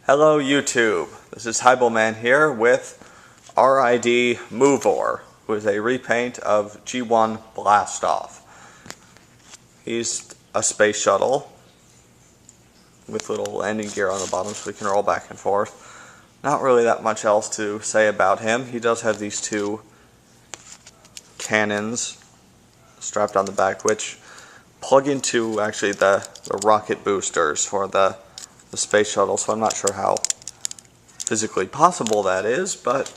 Hello YouTube, this is Hybelman here with RID Mov-or, who is a repaint of G1 Blastoff. He's a space shuttle with little landing gear on the bottom so he can roll back and forth. Not really that much else to say about him. He does have these two cannons strapped on the back which plug into actually the rocket boosters for the space shuttle, so I'm not sure how physically possible that is, but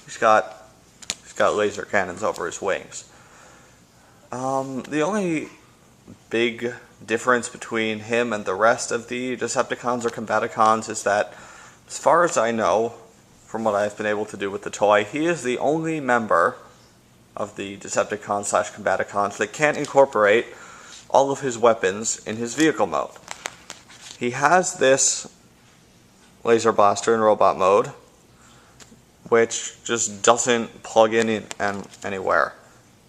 he's got laser cannons over his wings. The only big difference between him and the rest of the Decepticons or Combaticons is that, as far as I know, from what I've been able to do with the toy, he is the only member of the Decepticons/Combaticons that can't incorporate all of his weapons in his vehicle mode. He has this laser blaster in robot mode, which just doesn't plug in anywhere.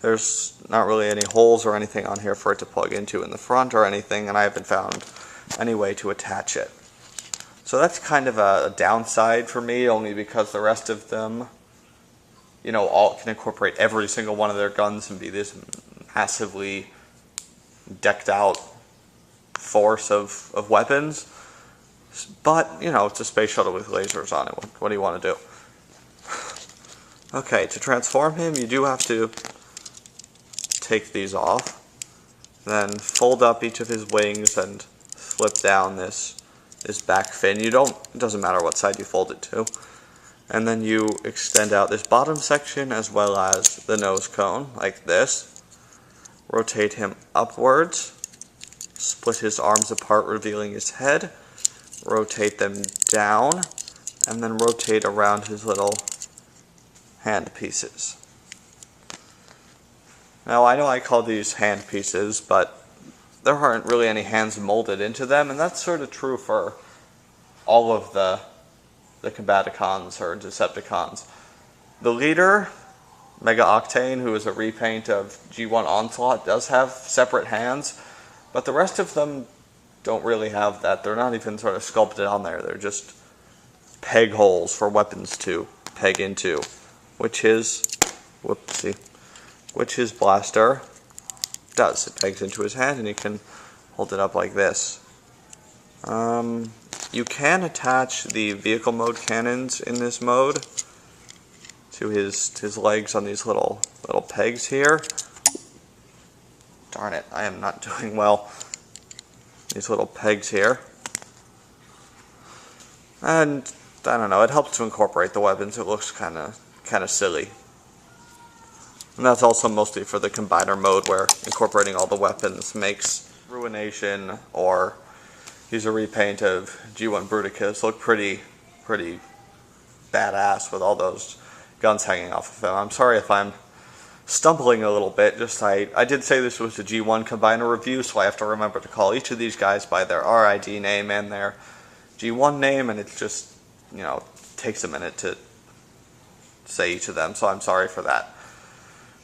There's not really any holes or anything on here for it to plug into in the front or anything, and I haven't found any way to attach it. So that's kind of a downside for me, only because the rest of them, you know, all can incorporate every single one of their guns and be this massively decked out force of weapons. But, you know, it's a space shuttle with lasers on it. What do you want to do? Okay, to transform him, you do have to take these off, then fold up each of his wings and flip down this back fin. It doesn't matter what side you fold it to. And then you extend out this bottom section as well as the nose cone, like this. Rotate him upwards. Split his arms apart, revealing his head. Rotate them down, and then rotate around his little hand pieces. Now, I know I call these hand pieces, but there aren't really any hands molded into them, and that's sort of true for all of the Combaticons or Decepticons. The leader, Mega Octane, who is a repaint of G1 Onslaught, does have separate hands, but the rest of them don't really have that. They're not even sort of sculpted on there. They're just peg holes for weapons to peg into, which his blaster does. It pegs into his hand and he can hold it up like this. You can attach the vehicle mode cannons in this mode to his legs on these little pegs here. Darn it, I am not doing well. These little pegs here. And I don't know, it helps to incorporate the weapons. It looks kind of silly. And that's also mostly for the combiner mode, where incorporating all the weapons makes Ruination or he's a repaint of G1 Bruticus look pretty badass with all those guns hanging off of him. I'm sorry if I'm stumbling a little bit. I did say this was a G1 combiner review, so I have to remember to call each of these guys by their RID name and their G1 name, and it just, you know, takes a minute to say each of them, so I'm sorry for that.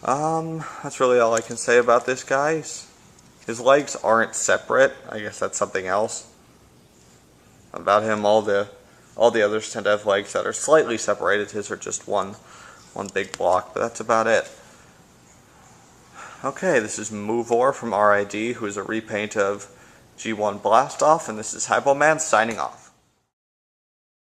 That's really all I can say about this guy. His legs aren't separate. I guess that's something else about him. All the others tend to have legs that are slightly separated. His are just one big block, but that's about it. Okay, this is Mov-or from RID, who is a repaint of G1 Blastoff, and this is Hybelman signing off.